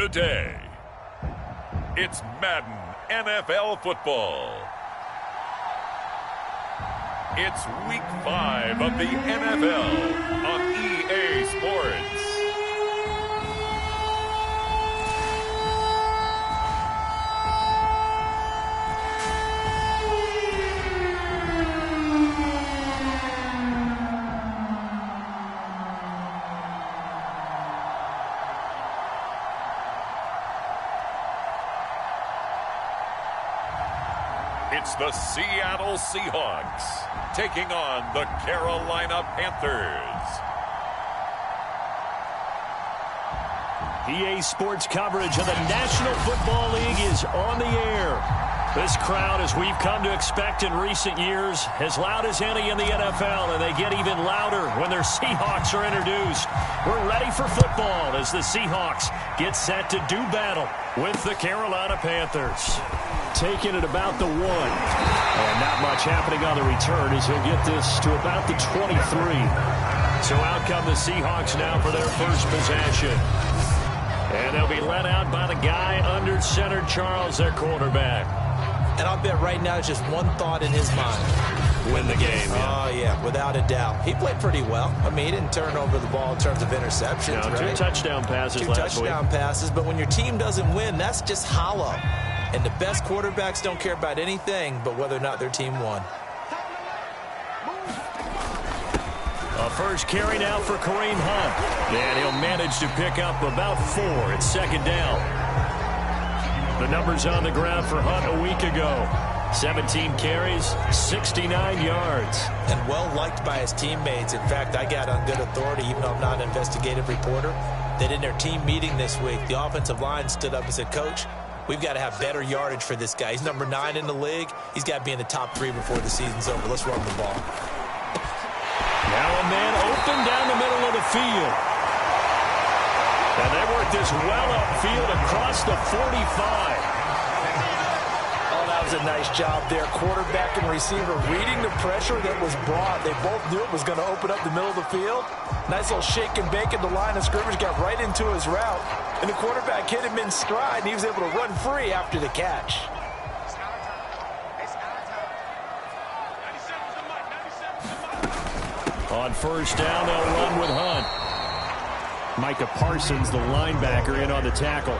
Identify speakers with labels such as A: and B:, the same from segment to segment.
A: Today, it's Madden NFL football. It's Week 5 of the NFL on EA Sports. It's the Seattle Seahawks taking on the Carolina Panthers.
B: EA Sports coverage of the National Football League is on the air. This crowd, as we've come to expect in recent years, as loud as any in the NFL, and they get even louder when their Seahawks are introduced. We're ready for football as the Seahawks get set to do battle with the Carolina Panthers. Taking it about the 1. And not much happening on the return as he'll get this to about the 23. So out come the Seahawks now for their first possession. And they'll be led out by the guy under center, Charles, their quarterback.
C: And I'll bet right now it's just one thought in his mind.
B: Win the game.
C: Oh, yeah, without a doubt. He played pretty well. I mean, he didn't turn over the ball in terms of interceptions,
B: no,
C: right?
B: 2 touchdown passes last week.
C: 2 touchdown passes, but when your team doesn't win, that's just hollow. And the best quarterbacks don't care about anything but whether or not their team won.
B: A first carry now for Kareem Hunt. And he'll manage to pick up about 4 at second down. The numbers on the ground for Hunt a week ago. 17 carries, 69 yards. And well-liked by his teammates. In fact, I got on good authority, even though I'm not an investigative reporter, that in their team meeting this week, the offensive line stood up and said, "Coach, we've got to have better yardage for this guy. He's number 9 in the league. He's got to be in the top 3 before the season's over. Let's run the ball." Now a man open down the middle of the field. And they work this well upfield across the 45.
C: Oh, that was a nice job there. Quarterback and receiver reading the pressure that was brought. They both knew it was going to open up the middle of the field. Nice little shake and bake at the line of scrimmage. Got right into his route. And the quarterback hit him in stride, and he was able to run free after the catch.
B: On first down, they'll run with Hunt. Micah Parsons, the linebacker, in on the tackle.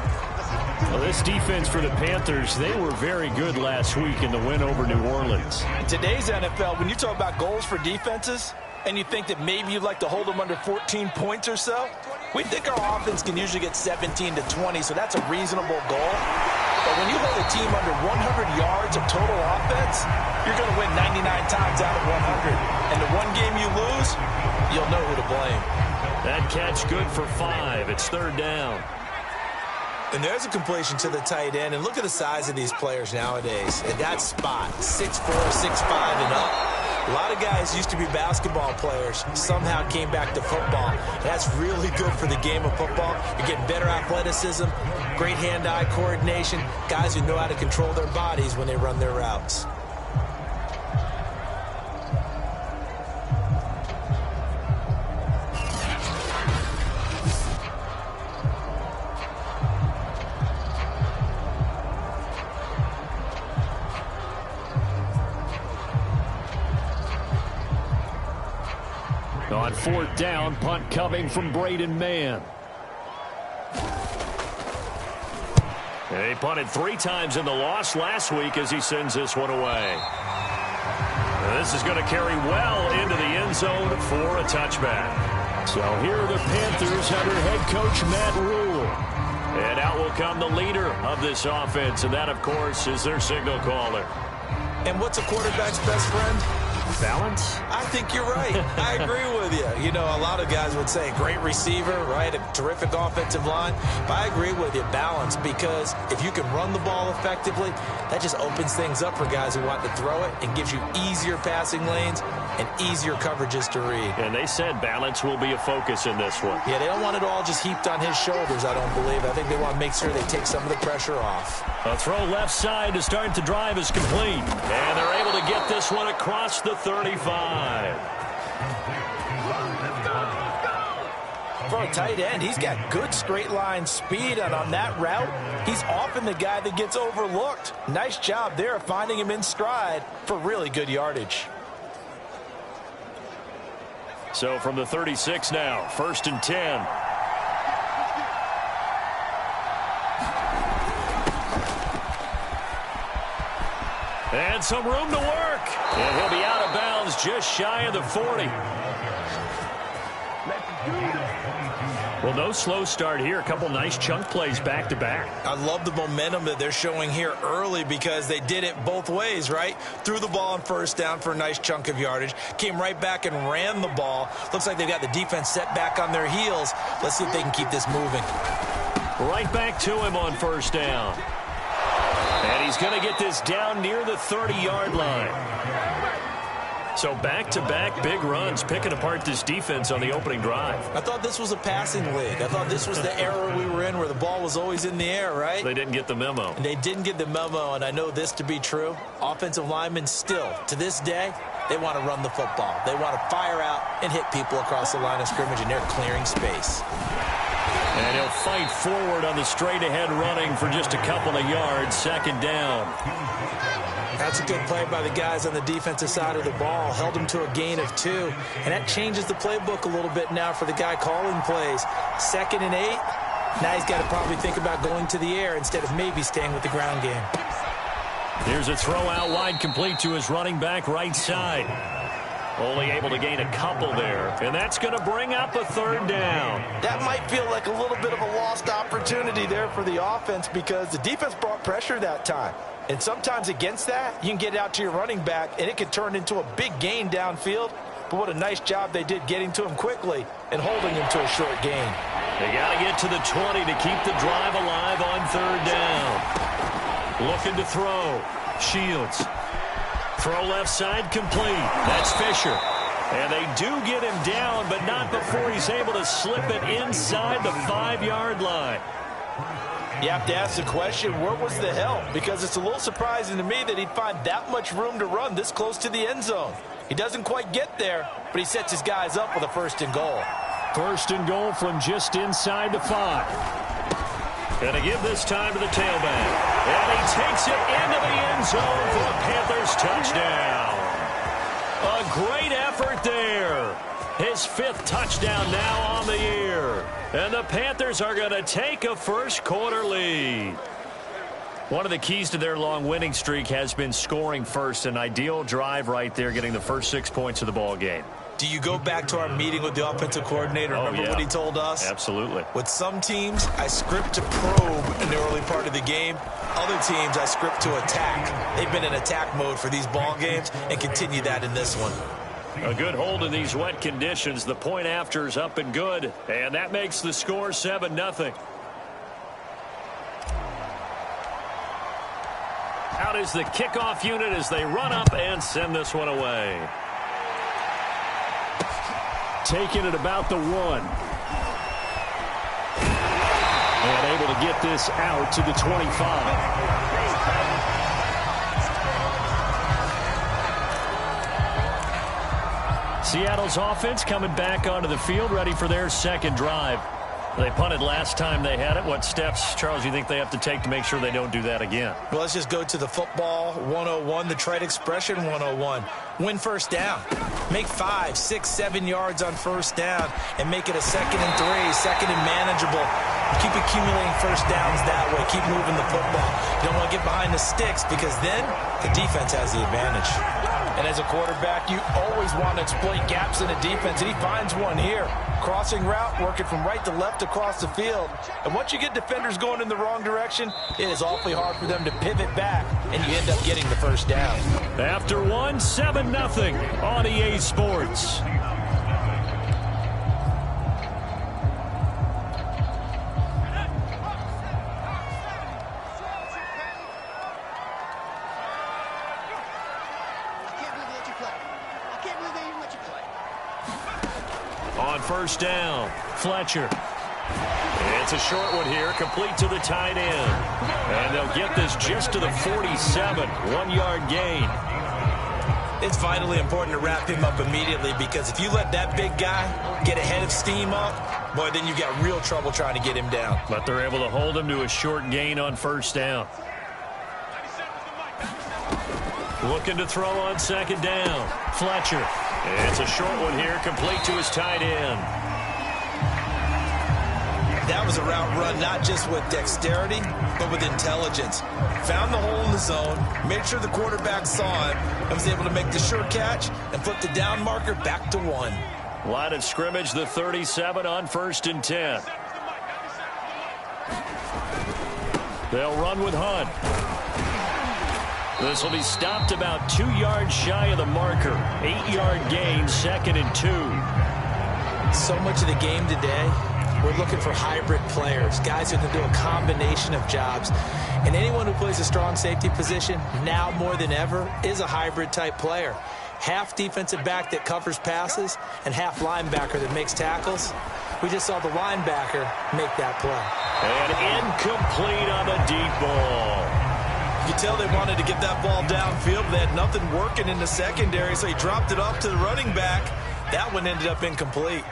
B: Well, this defense for the Panthers, they were very good last week in the win over New Orleans.
C: In today's NFL, when you talk about goals for defenses, and you think that maybe you'd like to hold them under 14 points or so, we think our offense can usually get 17 to 20, so that's a reasonable goal. But when you hold a team under 100 yards of total offense, you're going to win 99 times out of 100. And the one game you lose, you'll know who to blame.
B: That catch good for 5. It's third down.
C: And there's a completion to the tight end. And look at the size of these players nowadays. At that spot, 6'4", 6'5", and up. A lot of guys used to be basketball players, somehow came back to football. That's really good for the game of football. You're getting better athleticism, great hand-eye coordination, guys who know how to control their bodies when they run their routes.
B: On fourth down, punt coming from Braden Mann. He punted 3 times in the loss last week as he sends this one away. This is going to carry well into the end zone for a touchback. So here are the Panthers under head coach Matt Rule. And out will come the leader of this offense, and that, of course, is their signal caller.
C: And what's a quarterback's best friend?
B: Balance?
C: I think you're right. I agree with you. You know, a lot of guys would say great receiver, right? A terrific offensive line. But I agree with you, balance, because if you can run the ball effectively, that just opens things up for guys who want to throw it and gives you easier passing lanes and easier coverages to read.
B: And they said balance will be a focus in this one.
C: Yeah, they don't want it all just heaped on his shoulders, I don't believe. I think they want to make sure they take some of the pressure off.
B: A throw left side to start the drive is complete. And they're able to get this one across the 35.
C: for a tight end, he's got good straight line speed, and on that route, he's often the guy that gets overlooked. Nice job there of finding him in stride for really good yardage.
B: So from the 36 now, 1st and 10. And some room to work. And he'll be out of bounds just shy of the 40. Well, no slow start here. A couple nice chunk plays back-to-back.
C: I love the momentum that they're showing here early because they did it both ways, right? Threw the ball on 1st down for a nice chunk of yardage. Came right back and ran the ball. Looks like they've got the defense set back on their heels. Let's see if they can keep this moving.
B: Right back to him on 1st down. And he's going to get this down near the 30-yard line. So back-to-back big runs, picking apart this defense on the opening drive.
C: I thought this was a passing league. I thought this was the era we were in where the ball was always in the air, right?
B: They didn't get the memo.
C: And they didn't get the memo, and I know this to be true. Offensive linemen still, to this day, they want to run the football. They want to fire out and hit people across the line of scrimmage, and they're clearing space.
B: And he'll fight forward on the straight-ahead running for just a couple of yards, 2nd down.
C: That's a good play by the guys on the defensive side of the ball. Held him to a gain of 2. And that changes the playbook a little bit now for the guy calling plays. 2nd and 8. Now he's got to probably think about going to the air instead of maybe staying with the ground game.
B: Here's a throw out wide, complete to his running back right side. Only able to gain a couple there. And that's going to bring up a 3rd down.
C: That might feel like a little bit of a lost opportunity there for the offense because the defense brought pressure that time. And sometimes against that, you can get it out to your running back, and it can turn into a big gain downfield. But what a nice job they did getting to him quickly and holding him to a short gain.
B: They got to get to the 20 to keep the drive alive on 3rd down. Looking to throw. Shields. Throw left side complete. That's Fisher. And they do get him down, but not before he's able to slip it inside the 5-yard line.
C: You have to ask the question, where was the help? Because it's a little surprising to me that he'd find that much room to run this close to the end zone. He doesn't quite get there, but he sets his guys up with a 1st and goal.
B: 1st and goal from just inside the 5. Going to give this time to the tailback. And he takes it into the end zone for a Panthers touchdown. A great effort there. His 5th touchdown now on the year. And the Panthers are going to take a first-quarter lead. One of the keys to their long winning streak has been scoring first. An ideal drive right there, getting the first 6 points of the ball game.
C: Do you go back to our meeting with the offensive coordinator? Remember what he told us?
B: Absolutely.
C: With some teams, I script to probe in the early part of the game. Other teams, I script to attack. They've been in attack mode for these ball games and continue that in this one.
B: A good hold in these wet conditions. The point after is up and good. And that makes the score 7-0. Out is the kickoff unit as they run up and send this one away. Taking it about the 1. And able to get this out to the 25. Seattle's offense coming back onto the field, ready for their 2nd drive. They punted last time they had it. What steps, Charles, do you think they have to take to make sure they don't do that again?
C: Well, let's just go to the football 101, the trite expression 101. Win 1st down. Make 5, 6, 7 yards on 1st down and make it a 2nd and 3, 2nd and manageable. Keep accumulating 1st downs that way. Keep moving the football. You don't want to get behind the sticks because then the defense has the advantage. And as a quarterback, you always want to exploit gaps in the defense, and he finds one here. Crossing route, working from right to left across the field. And once you get defenders going in the wrong direction, it is awfully hard for them to pivot back, and you end up getting the 1st down.
B: After 1, 7-0 on EA Sports. On 1st down, Fletcher. It's a short one here, complete to the tight end. And they'll get this just to the 47, 1-yard gain.
C: It's vitally important to wrap him up immediately because if you let that big guy get ahead of steam up, boy, then you got real trouble trying to get him down.
B: But they're able to hold him to a short gain on first down. Looking to throw on second down. Fletcher. It's a short one here, complete to his tight end.
C: That was a route run not just with dexterity, but with intelligence. Found the hole in the zone, made sure the quarterback saw him, and was able to make the sure catch and flip the down marker back to 1.
B: Line of scrimmage, the 37 on 1st and 10. They'll run with Hunt. This will be stopped about 2 yards shy of the marker. 8-yard gain, 2nd and 2.
C: So much of the game today, we're looking for hybrid players, guys who can do a combination of jobs. And anyone who plays a strong safety position, now more than ever, is a hybrid type player. Half defensive back that covers passes and half linebacker that makes tackles. We just saw the linebacker make that play.
B: And incomplete on the deep ball.
C: You could tell they wanted to get that ball downfield, but they had nothing working in the secondary, so he dropped it off to the running back. That one ended up incomplete.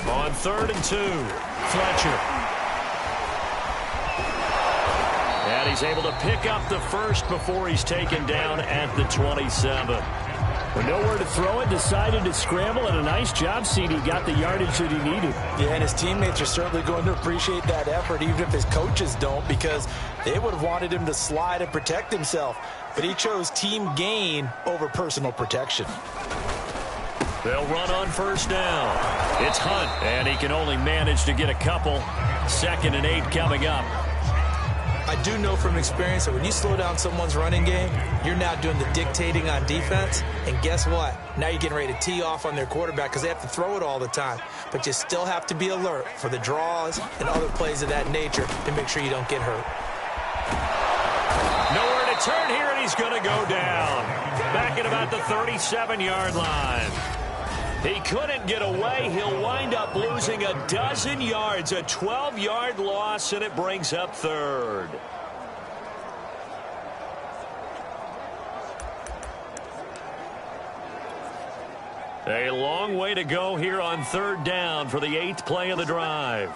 B: On 3rd and 2, Fletcher. And he's able to pick up the first before he's taken down at the 27. With nowhere to throw it, decided to scramble, and a nice job, CD. Got the yardage that he needed.
C: Yeah, and his teammates are certainly going to appreciate that effort, even if his coaches don't, because they would have wanted him to slide and protect himself. But he chose team gain over personal protection.
B: They'll run on first down. It's Hunt, and he can only manage to get a couple. 2nd and 8 coming up.
C: I do know from experience that when you slow down someone's running game, you're now doing the dictating on defense. And guess what? Now you're getting ready to tee off on their quarterback because they have to throw it all the time. But you still have to be alert for the draws and other plays of that nature to make sure you don't get hurt.
B: Nowhere to turn here, and he's going to go down. Back at about the 37-yard line. He couldn't get away. He'll wind up losing a dozen yards, a 12-yard loss, and it brings up 3rd. A long way to go here on 3rd down for the 8th play of the drive.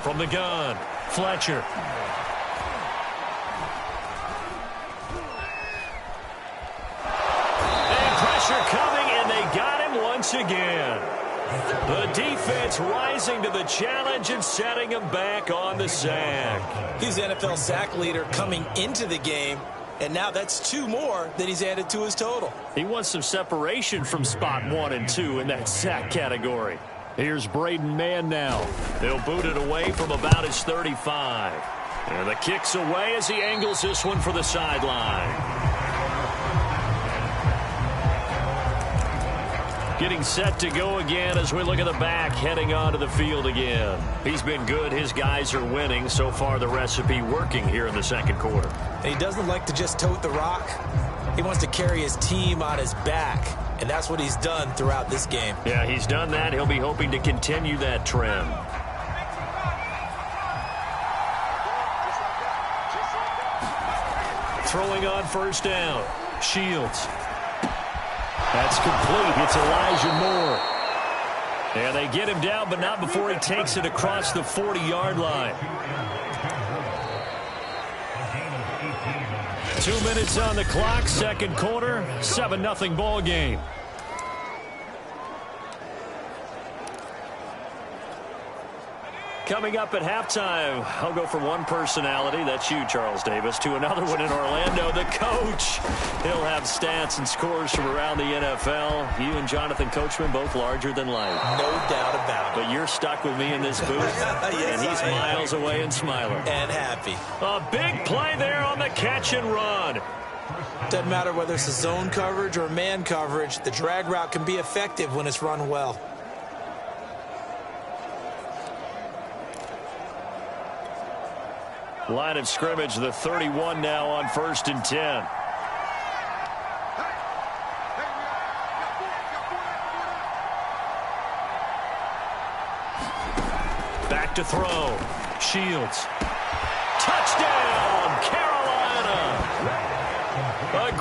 B: From the gun, Fletcher. Coming, and they got him once again. The defense rising to the challenge and setting him back on the sack.
C: He's the NFL sack leader coming into the game, and now that's 2 more that he's added to his total.
B: He wants some separation from spot 1 and 2 in that sack category. Here's Braden Mann now. He'll boot it away from about his 35. And the kick's away as he angles this one for the sideline. Getting set to go again as we look at the back heading onto the field again. He's been good. His guys are winning. So far, the recipe working here in the 2nd quarter.
C: And he doesn't like to just tote the rock. He wants to carry his team on his back, and that's what he's done throughout this game.
B: Yeah, he's done that. He'll be hoping to continue that trend. Throwing on first down. Shields. That's complete. It's Elijah Moore. And they get him down, but not before he takes it across the 40-yard line. 2 minutes on the clock, 2nd quarter, 7-0 ball game. Coming up at halftime, I'll go from one personality, that's you, Charles Davis, to another one in Orlando, the coach. He'll have stats and scores from around the NFL. You and Jonathan Coachman, both larger than life.
C: No doubt about it.
B: But you're stuck with me in this booth,
C: yes,
B: and he's miles away and smiling.
C: And happy.
B: A big play there on the catch and run.
C: Doesn't matter whether it's a zone coverage or man coverage, the drag route can be effective when it's run well.
B: Line of scrimmage, the 31 now on 1st and 10. Back to throw. Shields. Touchdown, Carolina. A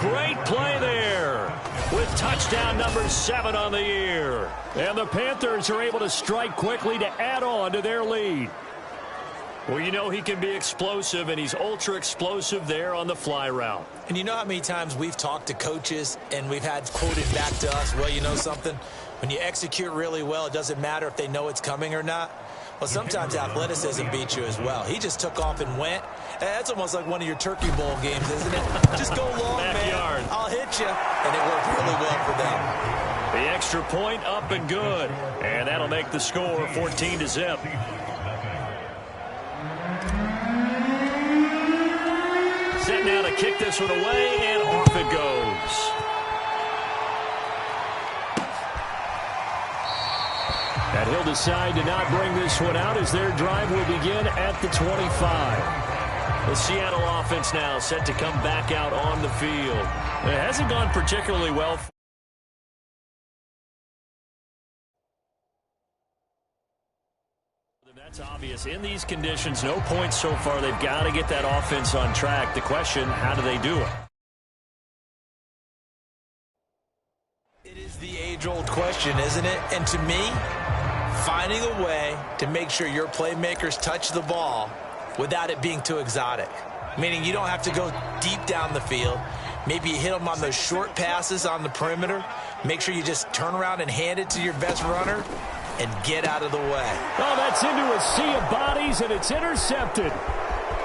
B: Touchdown number 7 on the year. And the Panthers are able to strike quickly to add on to their lead. Well, you know he can be explosive, and he's ultra explosive there on the fly route.
C: And you know how many times we've talked to coaches and we've had quoted back to us, well, you know something? When you execute really well, it doesn't matter if they know it's coming or not. Well, sometimes athleticism beats you as well. He just took off and went. That's almost like one of your Turkey Bowl games, isn't it? Just go long,
B: Backyard.
C: man. I'll hit you. And it worked really well for them.
B: The extra point up and good. And that'll make the score 14-0. Set now to kick this one away, and off it goes. And he'll decide to not bring this one out as their drive will begin at the 25. The Seattle offense now set to come back out on the field. It hasn't gone particularly well. That's obvious. In these conditions, no points so far. They've got to get that offense on track. The question, how do they do it?
C: It is the age-old question, isn't it? And to me, finding a way to make sure your playmakers touch the ball without it being too exotic. Meaning you don't have to go deep down the field. Maybe you hit them on those short passes on the perimeter. Make sure you just turn around and hand it to your best runner and get out of the way.
B: Oh, that's into a sea of bodies, and it's intercepted.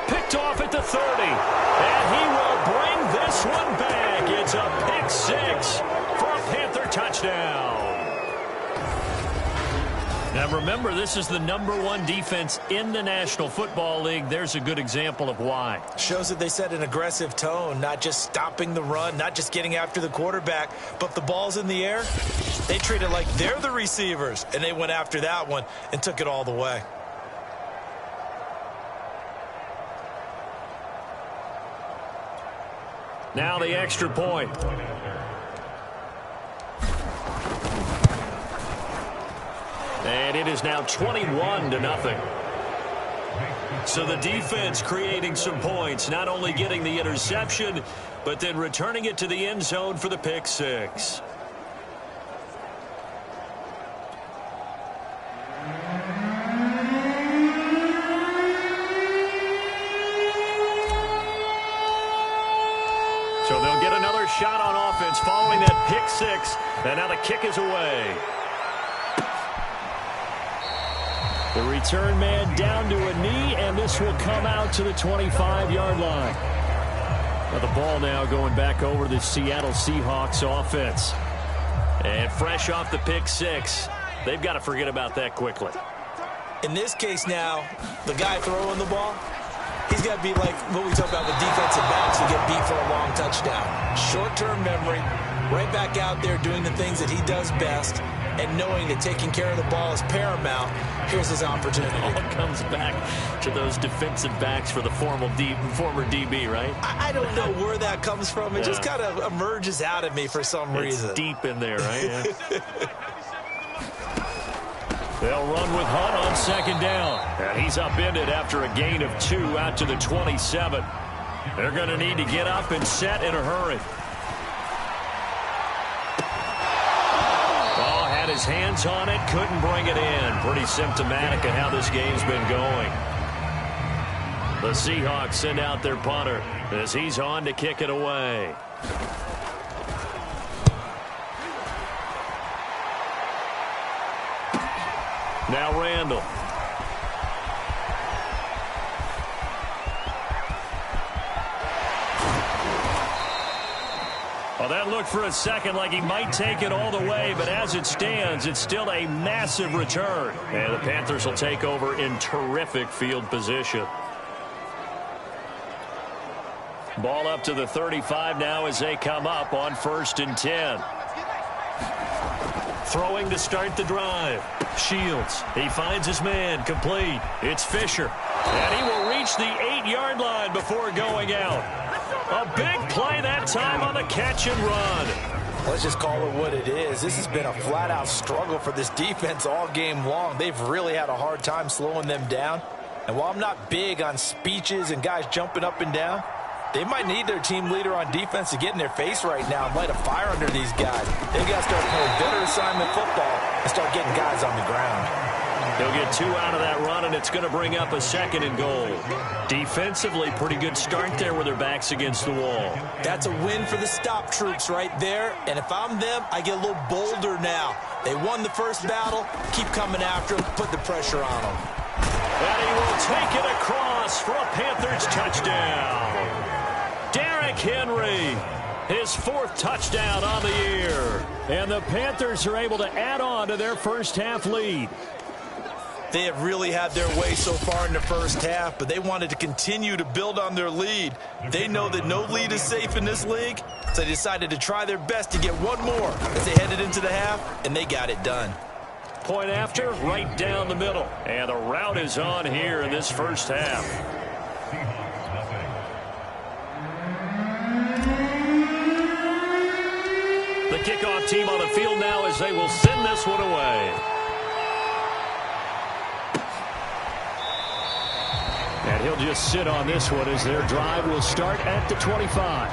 B: Picked off at the 30. And he will bring this one back. It's a pick 6 for a Panther touchdown. Now, remember, this is the #1 defense in the National Football League. There's a good example of why.
C: Shows that they set an aggressive tone, not just stopping the run, not just getting after the quarterback, but the ball's in the air. They treat it like they're the receivers, and they went after that one and took it all the way.
B: Now the extra point. And it is now 21-0. So the defense creating some points, not only getting the interception, but then returning it to the end zone for the pick 6. So they'll get another shot on offense following that pick 6, and now the kick is away. The return man down to a knee, and this will come out to the 25-yard line. Now the ball now going back over to the Seattle Seahawks offense. And fresh off the pick 6, they've got to forget about that quickly.
C: In this case now, the guy throwing the ball, he's got to be like what we talk about with defensive backs who get beat for a long touchdown. Short-term memory, right back out there doing the things that he does best, and knowing that taking care of the ball is paramount. Here's his opportunity.
B: It all comes back to those defensive backs for the former DB, right?
C: I don't know where that comes from. It just kind of emerges out of me for some reason.
B: It's deep in there, right? Yeah. They'll run with Hunt on second down. And he's upended after a gain of 2 out to the 27. They're going to need to get up and set in a hurry. Had his hands on it, couldn't bring it in. Pretty symptomatic of how this game's been going. The Seahawks send out their punter as he's on to kick it away. Now Randall. Well, that looked for a second like he might take it all the way, but as it stands, it's still a massive return. And the Panthers will take over in terrific field position. Ball up to the 35 now as they come up on 1st and 10. Throwing to start the drive. Shields. He finds his man. Complete. It's Fisher. And he will reach the 8-yard line before going out. A big play that time on the catch and run.
C: Let's just call it what it is. This has been a flat-out struggle for this defense all game long. They've really had a hard time slowing them down. And while I'm not big on speeches and guys jumping up and down, They might need their team leader on defense to get in their face right now and light a fire under these guys. They got to start playing better assignment football and start getting guys on the ground.
B: He'll get 2 out of that run, and it's going to bring up a 2nd and goal. Defensively, pretty good start there with their backs against the wall.
C: That's a win for the stop troops right there, and if I'm them, I get a little bolder now. They won the first battle. Keep coming after them. Put the pressure on them.
B: And he will take it across for a Panthers touchdown. Derrick Henry, his 4th touchdown on the year. And the Panthers are able to add on to their first half lead.
C: They have really had their way so far in the first half, but they wanted to continue to build on their lead. They know that no lead is safe in this league, so they decided to try their best to get one more as they headed into the half, and they got it done.
B: Point after, right down the middle. And the route is on here in this first half. The kickoff team on the field now as they will send this one away. And he'll just sit on this one as their drive will start at the 25.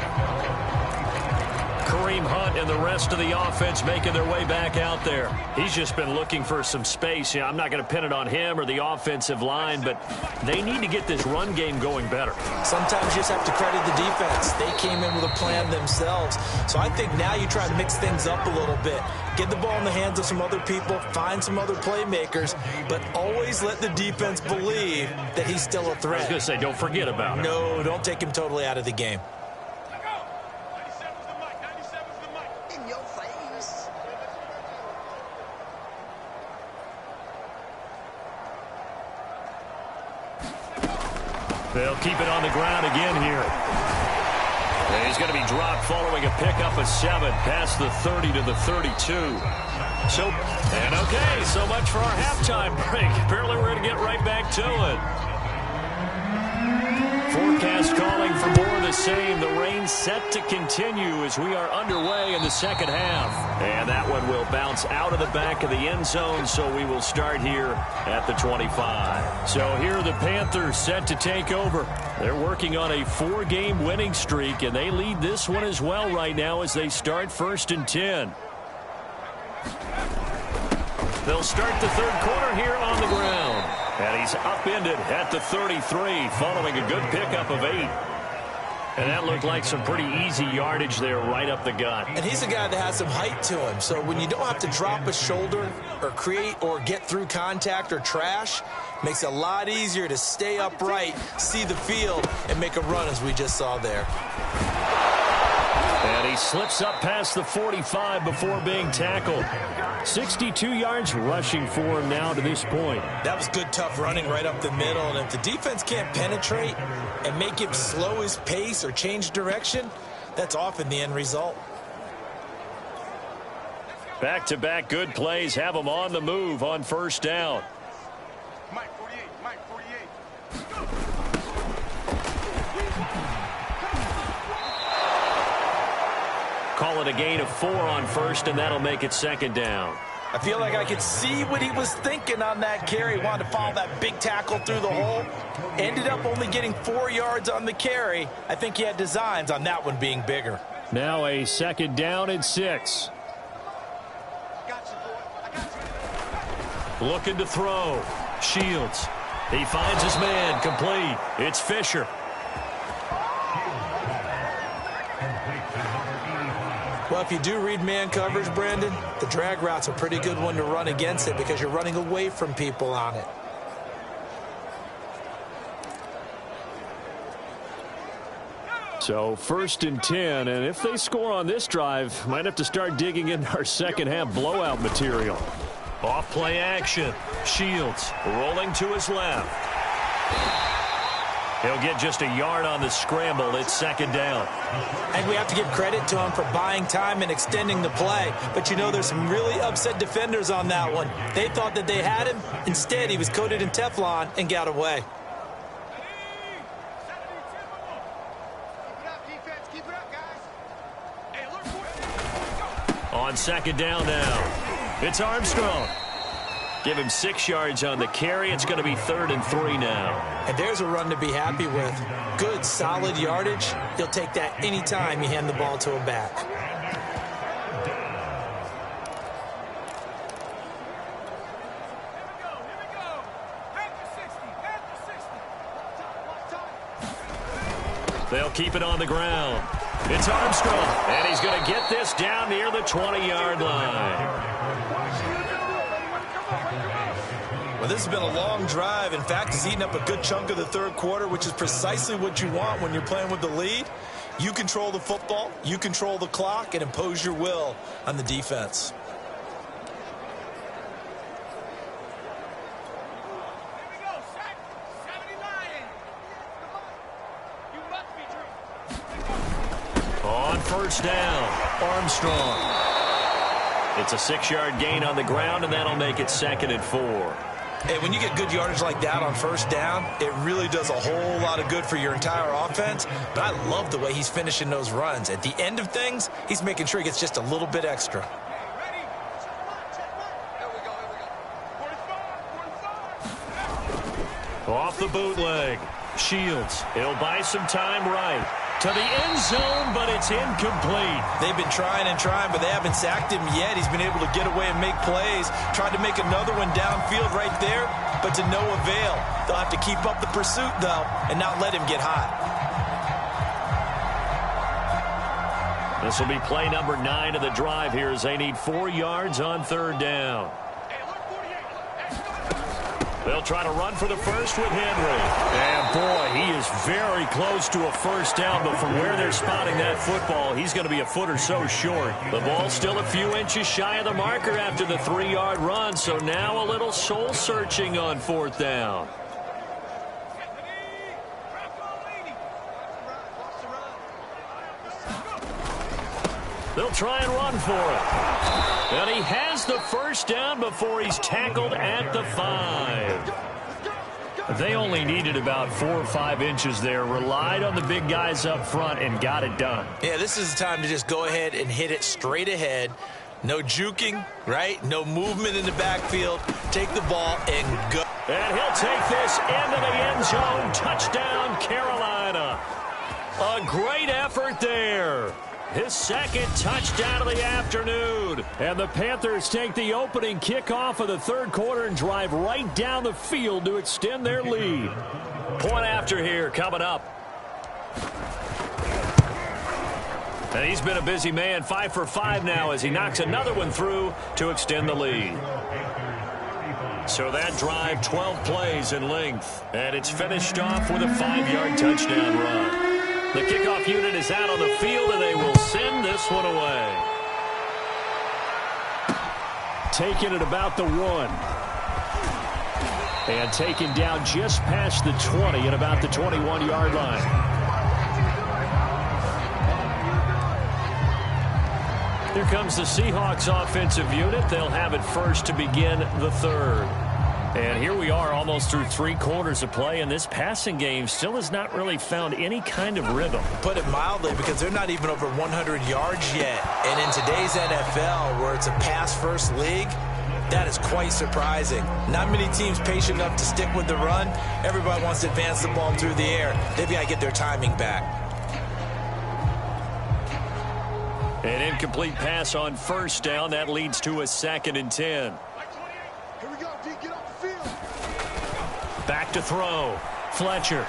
B: Kareem Hunt and the rest of the offense making their way back out there. He's just been looking for some space. I'm not going to pin it on him or the offensive line, but they need to get this run game going better.
C: Sometimes you just have to credit the defense. They came in with a plan themselves. So I think now you try to mix things up a little bit. Get the ball in the hands of some other people, find some other playmakers, but always let the defense believe that he's still a threat.
B: I was going to say, don't forget about him.
C: No, don't take him totally out of the game.
B: They'll keep it on the ground again here. And he's going to be dropped following a pickup of 7 past the 30 to the 32. Okay, so much for our halftime break. Apparently we're going to get right back to it. Forecast calling for more of the same. The rain set to continue as we are underway in the second half. And that one will bounce out of the back of the end zone, so we will start here at the 25. So here are the Panthers set to take over. They're working on a 4-game winning streak, and they lead this one as well right now as they start 1st and 10. They'll start the third quarter here on the ground. And he's upended at the 33 following a good pickup of 8. And that looked like some pretty easy yardage there right up the gut.
C: And he's a guy that has some height to him. So when you don't have to drop a shoulder or create or get through contact or trash, makes it a lot easier to stay upright, see the field, and make a run as we just saw there.
B: And he slips up past the 45 before being tackled. 62 yards rushing for him now to this point.
C: That was good, tough running right up the middle. And if the defense can't penetrate and make him slow his pace or change direction, that's often the end result.
B: Back-to-back good plays have him on the move on 1st down.
D: Mike 48, Mike 48.
B: Call it a gain of 4 on 1st, and that'll make it 2nd down.
C: I feel like I could see what he was thinking on that carry. Wanted to follow that big tackle through the hole. Ended up only getting 4 yards on the carry. I think he had designs on that one being bigger.
B: Now a 2nd down and 6. Looking to throw. Shields. He finds his man. Complete. It's Fisher.
C: Well, if you do read man coverage, Brandon, the drag route's a pretty good one to run against it because you're running away from people on it.
B: So 1st and 10, and if they score on this drive, might have to start digging in our second half blowout material. Off play action. Shields rolling to his left. He'll get just a yard on the scramble. It's 2nd down.
C: And we have to give credit to him for buying time and extending the play. But you know, there's some really upset defenders on that one. They thought that they had him. Instead, he was coated in Teflon and got away.
B: On 2nd down now. It's Armstrong. Give him 6 yards on the carry. It's going to be 3rd and 3 now.
C: And there's a run to be happy with. Good, solid yardage. He'll take that anytime you hand the ball to a back.
B: They'll keep it on the ground. It's Armstrong, and he's going to get this down near the 20-yard line.
C: Well, this has been a long drive. In fact, he's eaten up a good chunk of the third quarter, which is precisely what you want when you're playing with the lead. You control the football, you control the clock, and impose your will on the defense.
B: On first down, Armstrong. It's a 6-yard gain on the ground, and that'll make it 2nd and 4.
C: Hey, when you get good yardage like that on first down, it really does a whole lot of good for your entire offense. But I love the way he's finishing those runs. At the end of things, he's making sure he gets just a little bit extra.
B: Off the bootleg. Shields. He'll buy some time right. To the end zone, but it's incomplete.
C: They've been trying and trying, but they haven't sacked him yet. He's been able to get away and make plays. Tried to make another one downfield right there, but to no avail. They'll have to keep up the pursuit, though, and not let him get hot.
B: This will be play number 9 of the drive here as they need 4 yards on 3rd down. They'll try to run for the first with Henry. And, boy, he is very close to a first down, but from where they're spotting that football, he's going to be a foot or so short. The ball's still a few inches shy of the marker after the 3-yard run, so now a little soul-searching on 4th down. They'll try and run for it. And he has the first down before he's tackled at the 5. They only needed about 4 or 5 inches there, relied on the big guys up front, and got it done.
C: Yeah, this is the time to just go ahead and hit it straight ahead. No juking, right? No movement in the backfield. Take the ball and go.
B: And he'll take this into the end zone. Touchdown, Carolina. A great effort there. His 2nd touchdown of the afternoon. And the Panthers take the opening kickoff of the 3rd quarter and drive right down the field to extend their lead. Point after here coming up. And he's been a busy man, 5 for 5 now as he knocks another one through to extend the lead. So that drive, 12 plays in length. And it's finished off with a 5-yard touchdown run. The kickoff unit is out on the field, and they will send this one away. Taken at about the 1. And taken down just past the 20 at about the 21-yard line. Here comes the Seahawks offensive unit. They'll have it first to begin the 3rd. And here we are almost through 3 quarters of play, and this passing game still has not really found any kind of rhythm.
C: Put it mildly, because they're not even over 100 yards yet. And in today's NFL, where it's a pass-first league, that is quite surprising. Not many teams patient enough to stick with the run. Everybody wants to advance the ball through the air. They've got to get their timing back.
B: An incomplete pass on first down. That leads to a 2nd and 10.
D: Here we go, D. Get off the field.
B: Back to throw. Fletcher.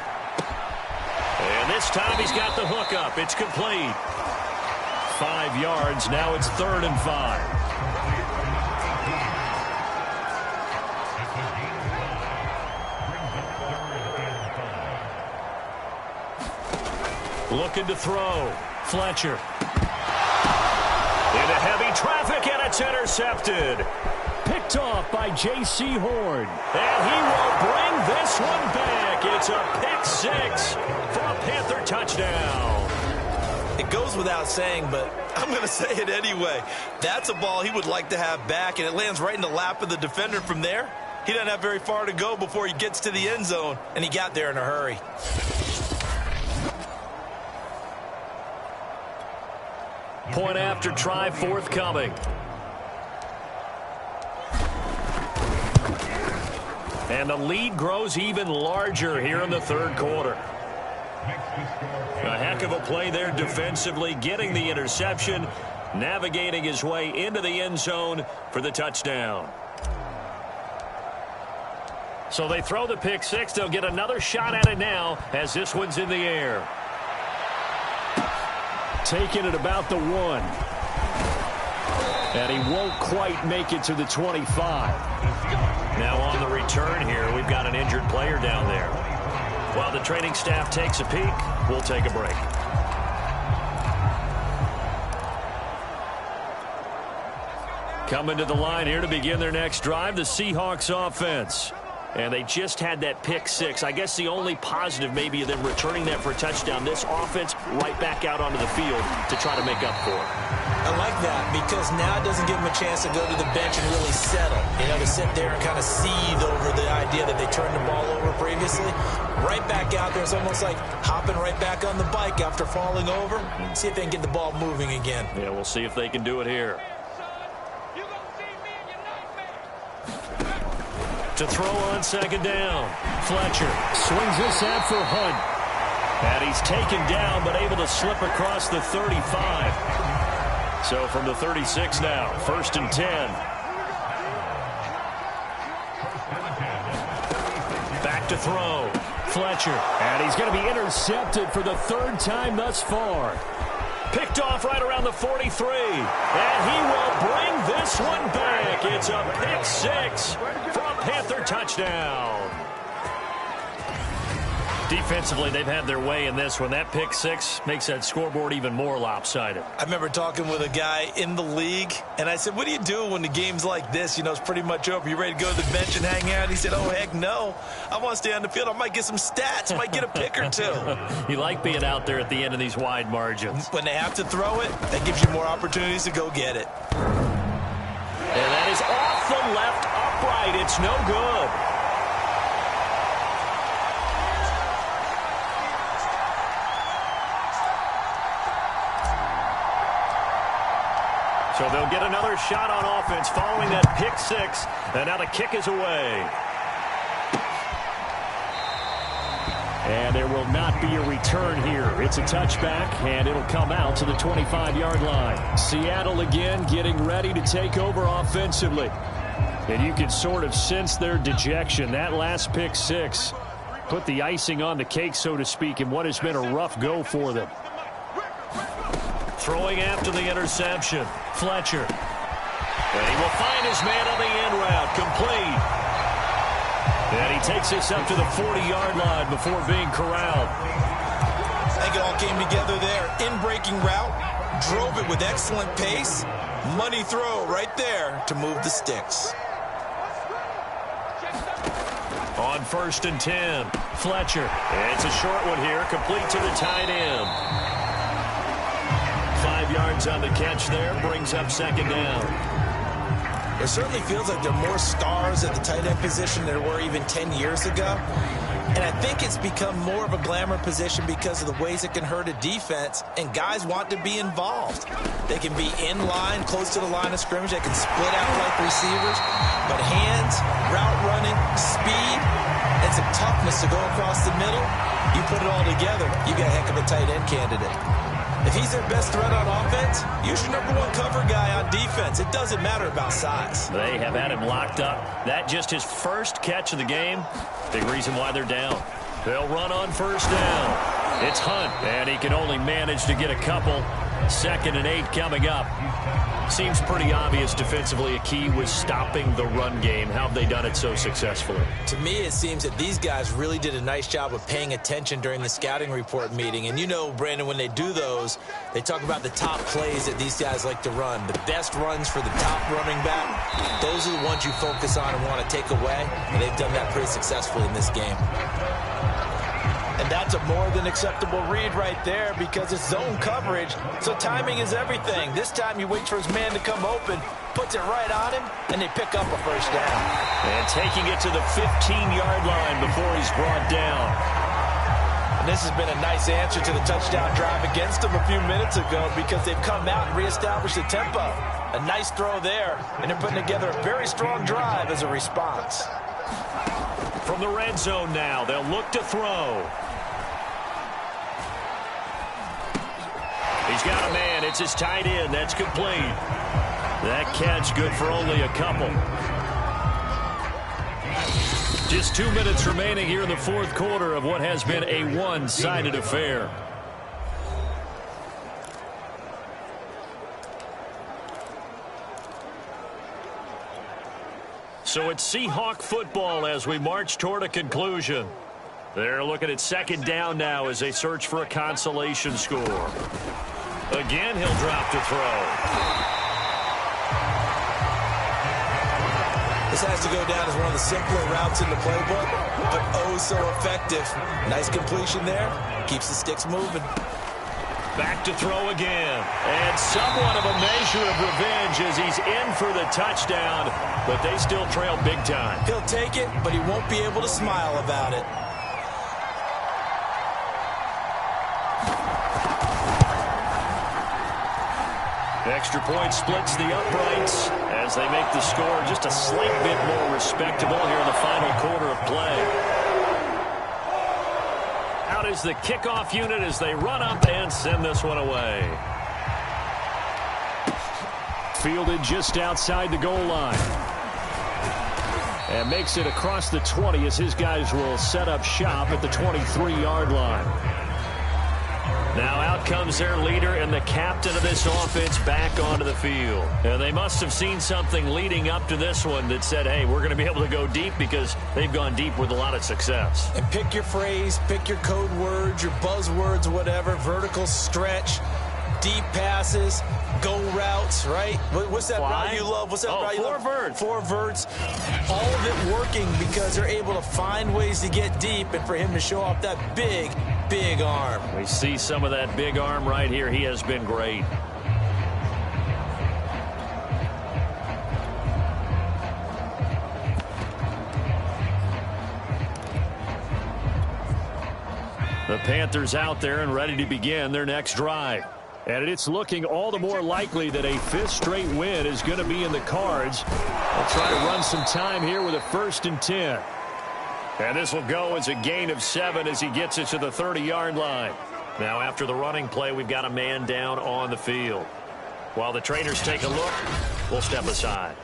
B: And this time he's got the hook up. It's complete. 5 yards. Now it's 3rd and 5. Looking to throw. Fletcher. Into heavy traffic, and it's intercepted. Picked off by J.C. Horn. And he will bring this one back. It's a pick 6 for a Panther touchdown.
C: It goes without saying, but I'm going to say it anyway. That's a ball he would like to have back, and it lands right in the lap of the defender from there. He doesn't have very far to go before he gets to the end zone, and he got there in a hurry.
B: Point after try forthcoming. And the lead grows even larger here in the third quarter. A heck of a play there defensively, getting the interception, navigating his way into the end zone for the touchdown. So they throw the pick six. They'll get another shot at it now as this one's in the air. Taking it about the 1. And he won't quite make it to the 25. Now on the return here, we've got an injured player down there. While the training staff takes a peek, we'll take a break. Coming to the line here to begin their next drive, the Seahawks offense. And they just had that pick six. I guess the only positive maybe of them returning that for a touchdown. This offense right back out onto the field to try to make up for it.
C: I like that because now it doesn't give them a chance to go to the bench and really settle. You know, to sit there and kind of seethe over the idea that they turned the ball over previously. Right back out there. It's almost like hopping right back on the bike after falling over. See if they can get the ball moving again.
B: Yeah, we'll see if they can do it here. To throw on second down. Fletcher swings this out for Hunt. And he's taken down but able to slip across the 35. So from the 36 now, 1st and 10. Back to throw. Fletcher. And he's going to be intercepted for the 3rd time thus far. Picked off right around the 43. And he will bring this one back. It's a pick six for a Panther touchdown. Defensively, they've had their way in this one. That pick six makes that scoreboard even more lopsided.
C: I remember talking with a guy in the league, and I said, what do you do when the game's like this? You know, it's pretty much over. You ready to go to the bench and hang out? He said, oh, heck no. I want to stay on the field. I might get some stats. I might get a pick or two.
B: You like being out there at the end of these wide margins.
C: When they have to throw it, that gives you more opportunities to go get it.
B: And that is off the left upright. It's no good. So they'll get another shot on offense following that pick six. And now the kick is away. And there will not be a return here. It's a touchback, and it'll come out to the 25-yard line. Seattle again getting ready to take over offensively. And you can sort of sense their dejection. That last pick six put the icing on the cake, so to speak, in what has been a rough go for them. Throwing after the interception. Fletcher. And he will find his man on the end route. Complete. And he takes this up to the 40-yard line before being corralled.
C: I think it all came together there. In-breaking route. Drove it with excellent pace. Money throw right there to move the sticks.
B: On 1st and 10. Fletcher. It's a short one here. Complete to the tight end. 5 yards on the catch there. Brings up second down.
C: It certainly feels like there are more stars at the tight end position than there were even 10 years ago. And I think it's become more of a glamour position because of the ways it can hurt a defense, and guys want to be involved. They can be in line, close to the line of scrimmage. They can split out like receivers. But hands, route running, speed, and some toughness to go across the middle, you put it all together, you got a heck of a tight end candidate. If he's their best threat on offense, use your #1 cover guy on defense. It doesn't matter about size.
B: They have had him locked up. That just his first catch of the game. Big reason why they're down. They'll run on 1st down. It's Hunt, and he can only manage to get a couple. 2nd and 8 coming up. Seems pretty obvious defensively a key was stopping the run game. How have they done it so successfully?
C: To me, it seems that these guys really did a nice job of paying attention during the scouting report meeting. And you know, Brandon, when they do those, they talk about the top plays that these guys like to run. The best runs for the top running back, those are the ones you focus on and want to take away. And they've done that pretty successfully in this game. And that's a more than acceptable read right there because it's zone coverage, so timing is everything. This time he waits for his man to come open, puts it right on him, and they pick up a 1st down.
B: And taking it to the 15-yard line before he's brought down.
C: And this has been a nice answer to the touchdown drive against them a few minutes ago because they've come out and reestablished the tempo. A nice throw there, and they're putting together a very strong drive as a response.
B: From the red zone now, they'll look to throw. He's got a man. It's his tight end. That's complete. That catch good for only a couple. Just 2 minutes remaining here in the fourth quarter of what has been a one-sided affair. So it's Seahawk football as we march toward a conclusion. They're looking at second down now as they search for a consolation score. Again, he'll drop to throw.
C: This has to go down as one of the simpler routes in the playbook, but oh so effective. Nice completion there. Keeps the sticks moving.
B: Back to throw again. And somewhat of a measure of revenge as he's in for the touchdown, but they still trail big time.
C: He'll take it, but he won't be able to smile about it.
B: Extra point splits the uprights as they make the score just a slight bit more respectable here in the final quarter of play. Out is the kickoff unit as they run up and send this one away. Fielded just outside the goal line. And makes it across the 20 as his guys will set up shop at the 23-yard line. Now out comes their leader and the captain of this offense back onto the field. And they must have seen something leading up to this one that said, hey, we're going to be able to go deep because they've gone deep with a lot of success.
C: And pick your phrase, pick your code words, your buzzwords, whatever. Vertical stretch, deep passes, go routes, right? What's that route you love? What's that route you love? Four verts. All of it working because they're able to find ways to get deep and for him to show off that big arm.
B: We see some of that big arm right here. He has been great. The Panthers out there and ready to begin their next drive. And it's looking all the more likely that a fifth straight win is going to be in the cards. They'll try to run some time here with a 1st and 10. And this will go as a gain of 7 as he gets it to the 30-yard line. Now after the running play, we've got a man down on the field. While the trainers take a look, we'll step aside.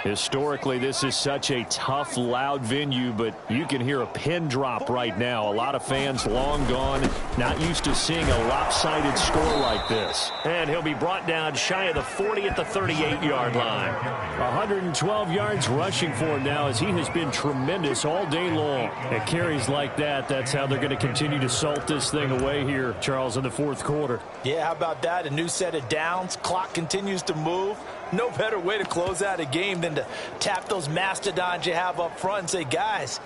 B: Historically, this is such a tough, loud venue, but you can hear a pin drop right now. A lot of fans long gone, not used to seeing a lopsided score like this. And he'll be brought down shy of the 40 at the 38-yard line. 112 yards rushing for him now as he has been tremendous all day long. At carries like that, that's how they're going to continue to salt this thing away here, Charles, in the fourth quarter.
C: Yeah, how about that? A new set of downs. Clock continues to move. No better way to close out a game than to tap those mastodons you have up front and say, guys,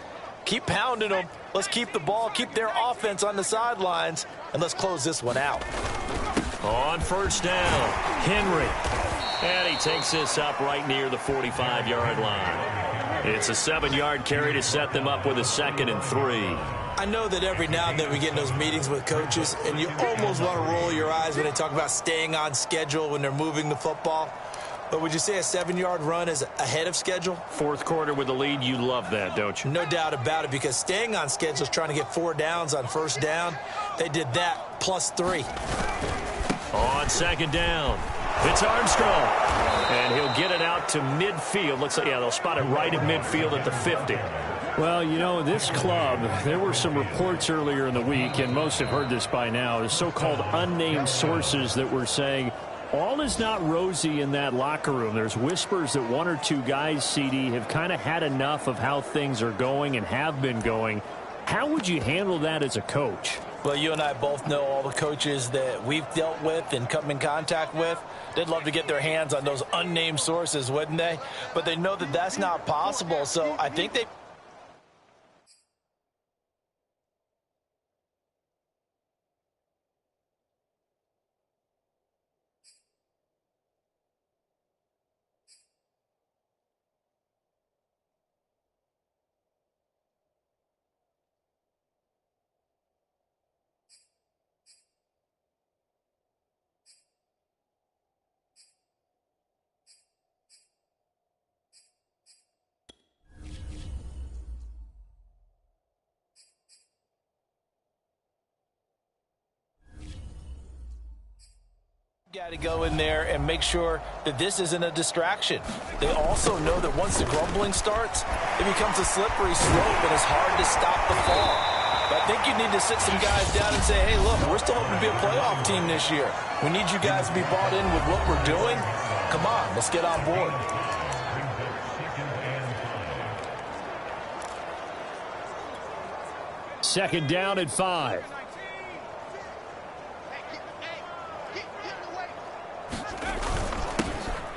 C: keep pounding them. Let's keep the ball, keep their offense on the sidelines, and let's close this one out.
B: On first down, Henry. And he takes this up right near the 45-yard line. It's a 7-yard carry to set them up with a 2nd and 3.
C: I know that every now and then we get in those meetings with coaches, and you almost want to roll your eyes when they talk about staying on schedule when they're moving the football. But would you say a 7-yard run is ahead of schedule?
B: Fourth quarter with the lead, you love that, don't you?
C: No doubt about it, because staying on schedule is trying to get 4 downs on first down. They did that plus 3.
B: On second down, it's Armstrong. And he'll get it out to midfield. Looks like, yeah, they'll spot it right at midfield at the 50. Well, you know, this club, there were some reports earlier in the week, and most have heard this by now, the so-called unnamed sources that were saying, all is not rosy in that locker room. There's whispers that 1 or 2 guys, CD, have kind of had enough of how things are going and have been going. How would you handle that as a coach?
C: Well, you and I both know all the coaches that we've dealt with and come in contact with. They'd love to get their hands on those unnamed sources, wouldn't they? But they know that that's not possible, so I think they Got to go in there and make sure that this isn't a distraction. They also know that once the grumbling starts, it becomes a slippery slope and it's hard to stop the fall. But I think you need to sit some guys down and say, hey, look, we're still hoping to be a playoff team this year. We need you guys to be bought in with what we're doing. Come on, let's get on board.
B: Second down at 5.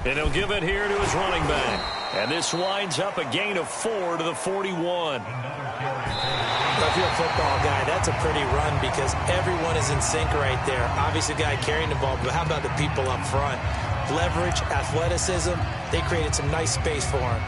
B: And he'll give it here to his running back. And this winds up a gain of 4 to the 41.
C: If you're a football guy, that's a pretty run because everyone is in sync right there. Obviously, the guy carrying the ball, but how about the people up front? Leverage, athleticism, they created some nice space for him.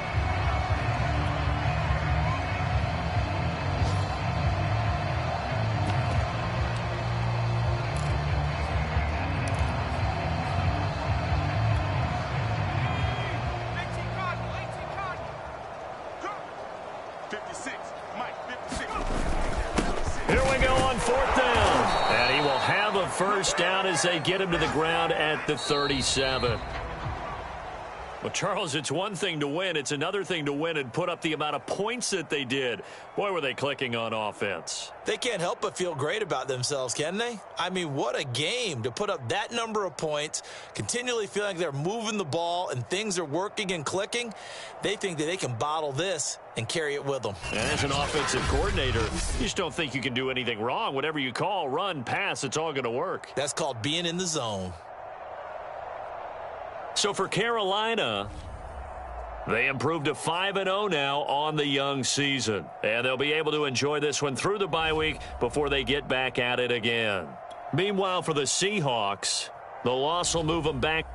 B: Here we go on 4th down. And he will have a first down as they get him to the ground at the 37. Well, Charles, it's one thing to win. It's another thing to win and put up the amount of points that they did. Boy, were they clicking on offense.
C: They can't help but feel great about themselves, can they? I mean, what a game to put up that number of points, continually feeling like they're moving the ball and things are working and clicking. They think that they can bottle this and carry it with them.
B: And as an offensive coordinator, you just don't think you can do anything wrong. Whatever you call, run, pass, it's all going to work.
C: That's called being in the zone.
B: So for Carolina, they improved to 5-0 now on the young season. And they'll be able to enjoy this one through the bye week before they get back at it again. Meanwhile, for the Seahawks, the loss will move them back